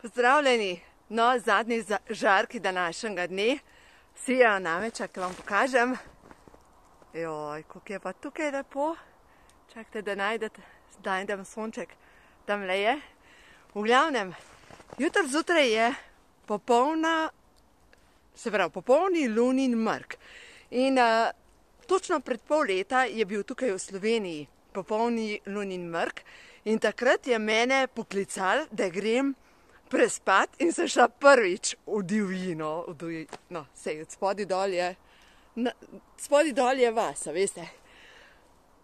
Pozdravljeni! No, zadnji žarki današnjega dne sijajo nameček, vam pokažem. Joj, kako je pa tukaj lepo. Čakajte, da najdem sonček. Tamle je. V glavnem, jutri zjutraj je popolni lunin mrk. In točno pred pol leta je bil tukaj v Sloveniji popolni lunin mrk. In takrat je mene poklical, da grem prespat in sem šla prvič v divjino. No, sej, spodaj dol je vas, veste.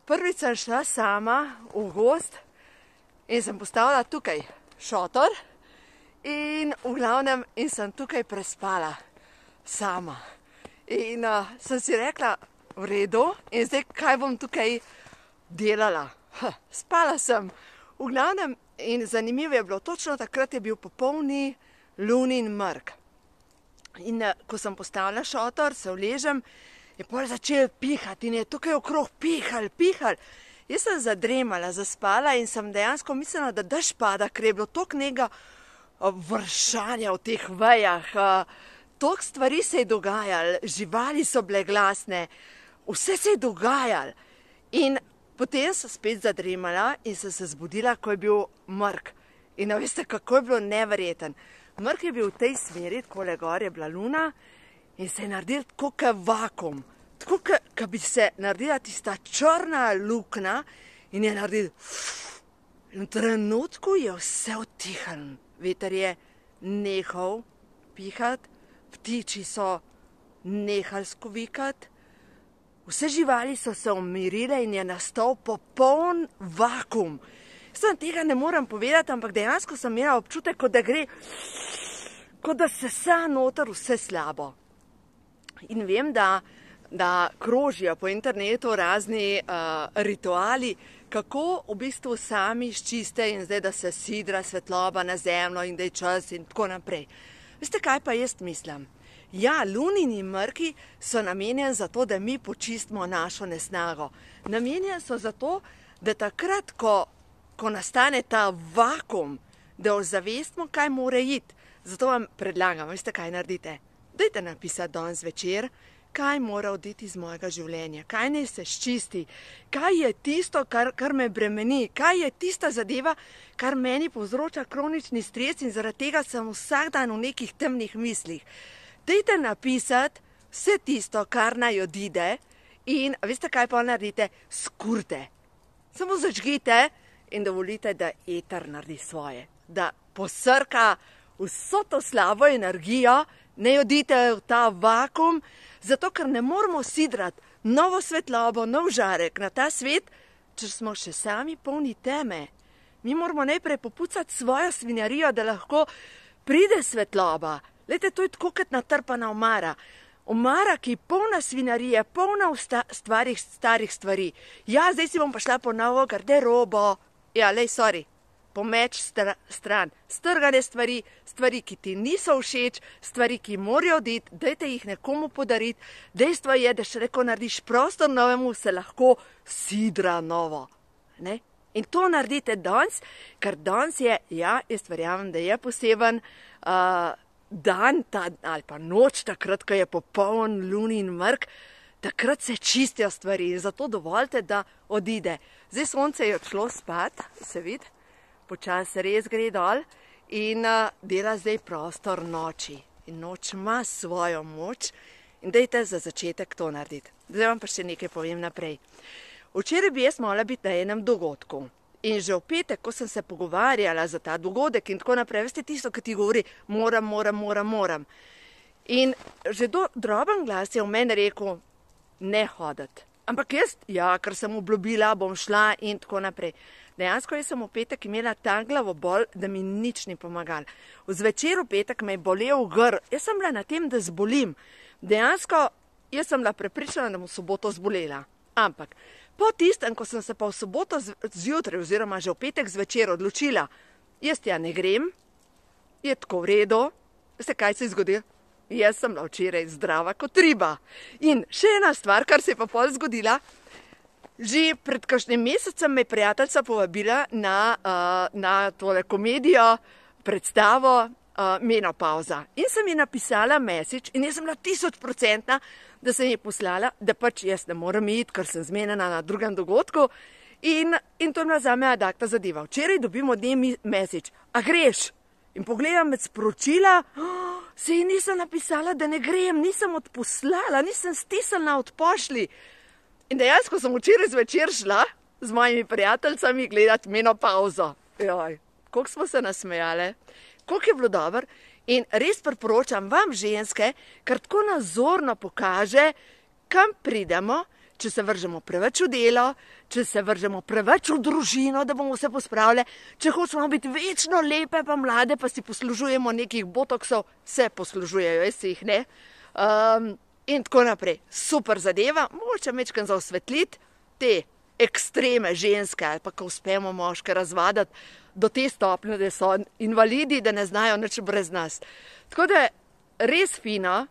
Prvič sem šla sama v gozd in sem postavila tukaj šotor in v glavnem in sem tukaj prespala sama. In sem si rekla, v redu, in zdaj kaj bom tukaj delala? Spala sem. V glavnem, in zanimivo je bilo, točno takrat je bil popolni lunin mrk. In ko sem postavila šotor, se uležem, je pol začel pihati in je tukaj okrog pihal. Jaz sem zadremala, zaspala in sem dejansko mislila, da dež pada, ker je bilo toliko nekega vršanja v teh vejah. Toliko stvari se je dogajalo, živali so bile glasne, vse se je dogajalo. In potem sem spet zadremala in sem se zbudila, ko je bil mrk. In veste, kako je bilo neverjeten. Mrk je bil v tej smeri, takole gor je bila luna in se je naredil tako kot vakuum. Tako kot bi se naredila tista črna luknja in je naredil. In v trenutku je vse utihnilo. Veter je nehal pihati, ptiči so nehali skovikati. Vse živali so se umirile in je nastal popoln vakuum. Jaz tega ne morem povedati, ampak dejansko sem imela občutek, kot da se sa noter vse slabo. In vem, da krožijo po internetu razni rituali, kako v bistvu sami ščiste in zdaj, da se sidra svetloba na zemljo in da je čas in tako naprej. Veste, kaj pa jaz mislim? Ja, lunini mrki so namenjeni za to, da mi počistimo našo nesnago. Namenjeni so za to, da takrat, ko nastane ta vakuum, da ozavestimo, kaj mora iti. Zato vam predlagam, veste, kaj naredite? Dajte napisati danes zvečer, kaj mora oditi iz mojega življenja, kaj naj se ščisti, kaj je tisto, kar me bremeni, kaj je tista zadeva, kar meni povzroča kronični stres in zaradi tega sem vsak dan v nekih temnih mislih. Dajte napisati vse tisto, kar naj odide in veste, kaj pa naredite? Skurite. Samo zažgite in dovolite, da eter naredi svoje. Da posrka vso to slabo energijo, ne odite v ta vakuum, zato ker ne moramo sidrati novo svetlobo, nov žarek na ta svet, če smo še sami polni teme. Mi moramo najprej popucati svojo svinjarijo, da lahko pride svetloba. Glejte, to je tako kot natrpana omara. Omara, ki je polna svinjarije, polna starih stvari. Ja, zdaj si bom pa šla po novo garderobo. Ja, pomeč stran. Strgane stvari, ki ti niso všeč, stvari, ki morajo oditi, dajte jih nekomu podariti. Dejstvo je, da še reko narediš prostor novemu, se lahko sidra novo. Ne? In to naredite danes, ker danes je, ja, jaz verjamem, da je poseben dan ali pa noč, takrat, ko je popoln lunin mrk, takrat se čistijo stvari in zato dovolite, da odide. Zdaj sonce je odšlo spat, se vidi, počasi res gre dol in dela zdaj prostor noči. In noč ima svojo moč in dajte za začetek to narediti. Zdaj vam pa še nekaj povem naprej. Včeraj bi jaz morala biti na enem dogodku. In že v petek, ko sem se pogovarjala za ta dogodek in tako naprej, veste tisto, ki ti govori, moram. In že droben glas je v meni rekel, ne hoditi. Ampak jaz, ja, ker sem obljubila, bom šla in tako naprej. Dejansko jaz sem v petek imela ta glavobol, da mi nič ni pomagalo. Zvečer v petek me je bolel grl. Jaz sem bila na tem, da zbolim. Dejansko, jaz sem bila prepričana, da bom v soboto zbolela. Ampak po tistem, ko sem se pa v soboto zjutraj oziroma že v petek zvečer odločila, jaz tja ne grem, je tako v redu. Veste, kaj se je zgodilo? Jaz sem bila včeraj zdrava kot riba. In še ena stvar, kar se je pa pol zgodila, že pred kakšnim mesecem me je prijateljica povabila na tole komedijo predstavo Menopauza. In sem ji napisala message in jaz sem bila 1000%, da sem ji poslala, da pač jaz ne morem iti, ker sem zmenjena na drugem dogodku. In to je bila zame adakta zadeva. Včeraj dobim od nje message, a greš? In pogledam med sporočila, se ji nisem napisala, da ne grem, nisem odposlala, nisem stisnila odpošli. In dejansko sem včeraj zvečer šla z mojimi prijateljicami gledati Menopauzo. Joj, koliko smo se nasmejale, koliko je bilo dobro. In res priporočam vam ženske, ker tako nazorno pokaže, kam pridemo, če se vržemo preveč v delo, če se vržemo preveč v družino, da bomo vse pospravile, če hočemo biti večno lepe pa mlade, pa si poslužujemo nekih botoksov, vse poslužujejo, jaz si jih ne. In tako naprej. Super zadeva, mogoče majčkeno zaosvetliti te ekstreme ženske, ali pa ko uspemo moške razvaditi do te stopnje, da so invalidi, da ne znajo nič brez nas. Tako da res fino.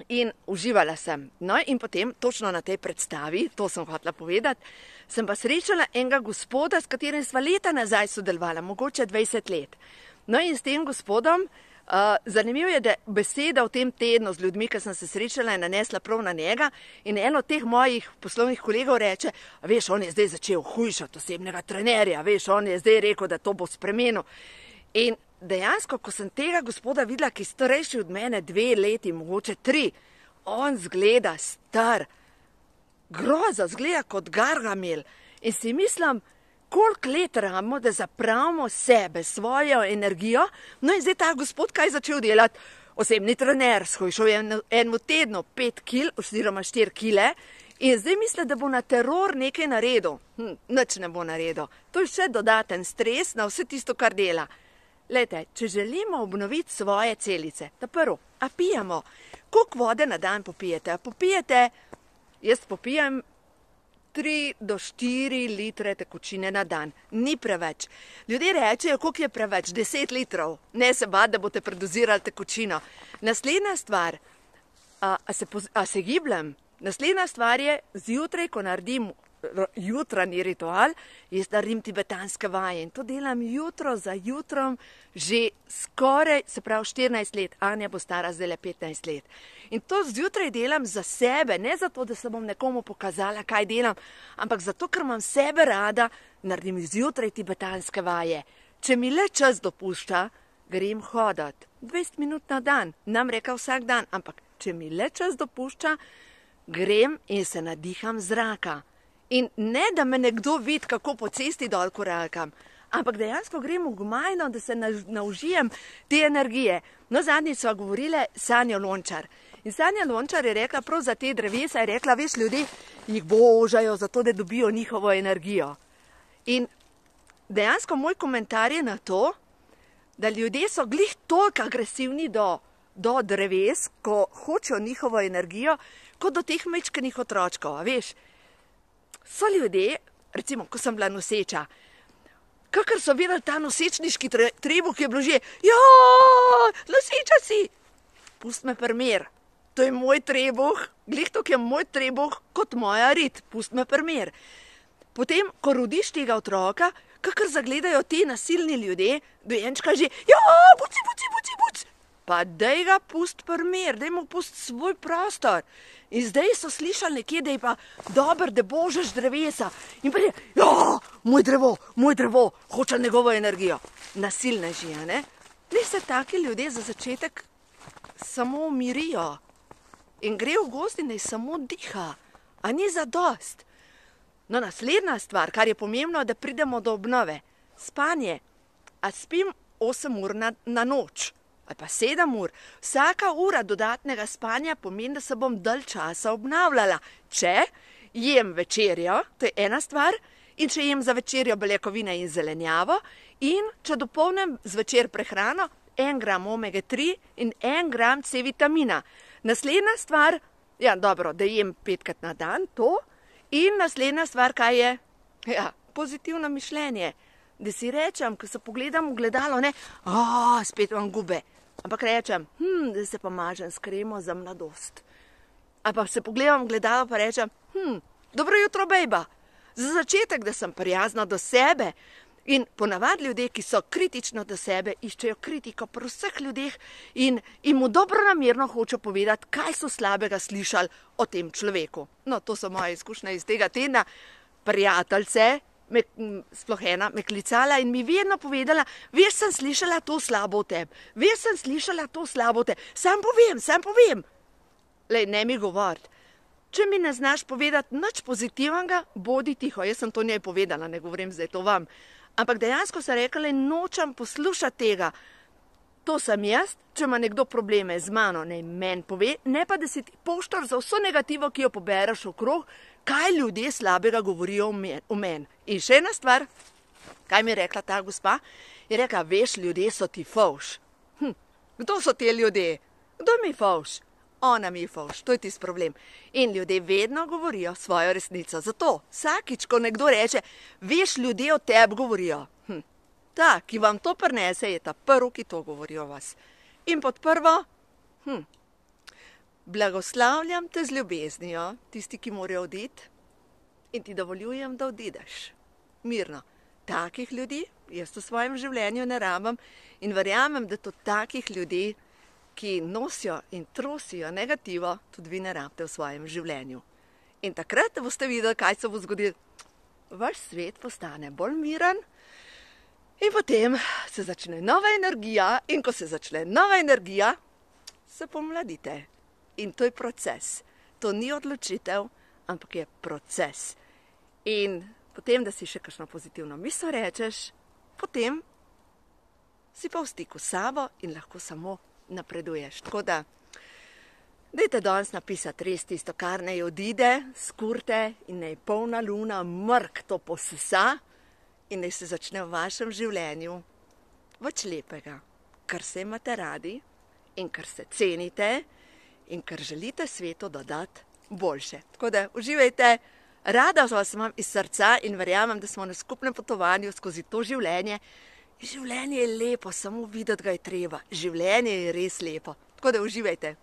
In uživala sem. No in potem, točno na tej predstavi, to sem hotela povedati, sem pa srečala enega gospoda, s katerim sva leta nazaj sodelovala, mogoče 20 let. No in s tem gospodom, zanimivo je, da beseda v tem tednu z ljudmi, ki sem se srečala, je nanesla prav na njega in eno od teh mojih poslovnih kolegov reče, veš, on je zdaj začel hujšati osebnega trenerja, veš, on je zdaj rekel, da to bo spremenil. In dejansko, ko sem tega gospoda videla, ki je starejši od mene 2 leti, mogoče 3, on zgleda star, groza, zgleda kot Gargamel. In si mislim, koliko let rabimo, da zapravimo sebe, svojo energijo. No in zdaj ta gospod, kaj je začel delati? Osebni trener, shujšal je enemu tednu 5 kil, oziroma 4 kile, in zdaj misli, da bo na teror nekaj naredil. Nič ne bo naredil. To je še dodaten stres na vse tisto, kar dela. Glejte, če želimo obnoviti svoje celice, ta prvo, a pijemo? Koliko vode na dan popijete? A popijete, jaz popijem 3 do 4 litre tekočine na dan. Ni preveč. Ljudje rečejo, koliko je preveč? 10 litrov. Ne se bati, da boste predozirali tekočino. Naslednja stvar, a se gibljem? Naslednja stvar je, zjutraj, ko naredim jutranji ritual, jaz naredim tibetanske vaje in to delam jutro za jutrom že skoraj, se pravi 14 let, Anja bo stara zdaj le 15 let. In to zjutraj delam za sebe, ne zato, da se bom nekomu pokazala, kaj delam, ampak zato, ker imam sebe rada, naredim zjutraj tibetanske vaje. Če mi le čas dopušča, grem hodati 20 minut na dan, nam reka vsak dan, ampak če mi le čas dopušča, grem in se nadiham zraka. In ne, da me nekdo vidi, kako po cesti dol koralkam, ampak dejansko grem v gmajno, da se naužijem te energije. No, zadnjič sva govorile Sanjo Lončar. In Sanja Lončar je rekla, prav za te drevesa, je rekla, veš, ljudi jih božajo zato, da dobijo njihovo energijo. In dejansko moj komentar je na to, da ljudje so glih toliko agresivni do dreves, ko hočejo njihovo energijo, kot do teh majčkenih otročkov, a veš. So ljudje, recimo, ko sem bila noseča, kakor so videli ta nosečniški trebuh, ki je bilo že, noseča si, pust me primer, to je moj trebuh, glih to, ki je moj trebuh, kot moja rit, pust me primer. Potem, ko rodiš tega otroka, kakor zagledajo ti nasilni ljudje, dojenčka že, buci, pa daj ga pust primer, daj mu pust svoj prostor. In zdaj so slišali nekje, da je pa dober, da božaš drevesa. In pa je, moj drevo, hoče njegovo energijo. Nasilneži, a ne? Ne se taki ljudje za začetek samo umirijo. In gre v gozd in naj samo diha. A ni zadost. No, naslednja stvar, kar je pomembno, da pridemo do obnove. Spanje. A spim 8 ur na noč. Ali pa 7 ur. Vsaka ura dodatnega spanja pomeni, da se bom dalj časa obnavljala. Če jem večerjo, to je ena stvar, in če jem za večerjo beljakovine in zelenjavo, in če dopolnim zvečer prehrano 1 gram omega 3 in 1 gram C vitamina. Naslednja stvar, dobro, da jem 5krat na dan, to, in naslednja stvar, kaj je? Pozitivno mišljenje. Da si rečem, ko se pogledam v gledalo, ne, spet imam gube. Ampak rečem, da se pa mažem s kremo za mladost. Ampak se pogledam v gledalo pa rečem, dobro jutro, bejba. Za začetek, da sem prijazna do sebe In ponavadi ljudje, ki so kritično do sebe, iščejo kritiko pri vseh ljudeh in mu dobronamerno hočejo povedati, kaj so slabega slišali o tem človeku. No, to so moje izkušnje iz tega tedna. Prijateljice, sploh ena, me klicala in mi vedno povedala, veš, sem slišala to slabo o tebi, veš, sem slišala to slabo o tebi, sam povem. Lej, ne mi govoriti. Če mi ne znaš povedati nič pozitivnega, bodi tiho. Jaz sem to njej povedala, ne govorim zdaj to vam. Ampak dejansko sem rekla, nočem poslušati tega. To sem jaz, če ima nekdo probleme z mano, naj meni pove, ne pa, da si ti poštar za vso negativo, ki jo pobereš okrog, kaj ljudje slabega govorijo o meni. In še ena stvar, kaj mi je rekla ta gospa, je rekla, veš, ljudje so ti fovš. Kdo so ti ljudje? Kdo mi je fovš? Ona mi je fovš, to je tisti problem. In ljudje vedno govorijo svojo resnico. Zato vsakič, ko nekdo reče, veš, ljudje o tebi govorijo. Ta, ki vam to prinese, je ta prvi, ki to govori o vas. In pod prvo, blagoslavljam te z ljubeznijo, tisti, ki morajo oditi, in ti dovoljujem, da odideš. Mirno. Takih ljudi jaz v svojem življenju ne rabim in verjamem, da to takih ljudi, ki nosijo in trosijo negativo, tudi vi ne rabite v svojem življenju. In takrat boste videli, kaj se bo zgodilo. Vaš svet postane bolj miren in potem se začne nova energija in ko se začne nova energija, se pomladite. In to je proces. To ni odločitev, ampak je proces. In potem, da si še kakšno pozitivno misel rečeš, potem si pa v stiku s sabo in lahko samo napreduješ. Tako da, dajte danes napisati res tisto, kar naj odide, skurte in naj polna luna mrk to posesa in naj se začne v vašem življenju več lepega, kar se imate radi in kar se cenite in kar želite svetu dodati boljše. Tako da, uživajte, rada vas imam iz srca in verjamem, da smo na skupnem potovanju skozi to življenje. Življenje je lepo, samo videti ga je treba. Življenje je res lepo. Tako da uživajte.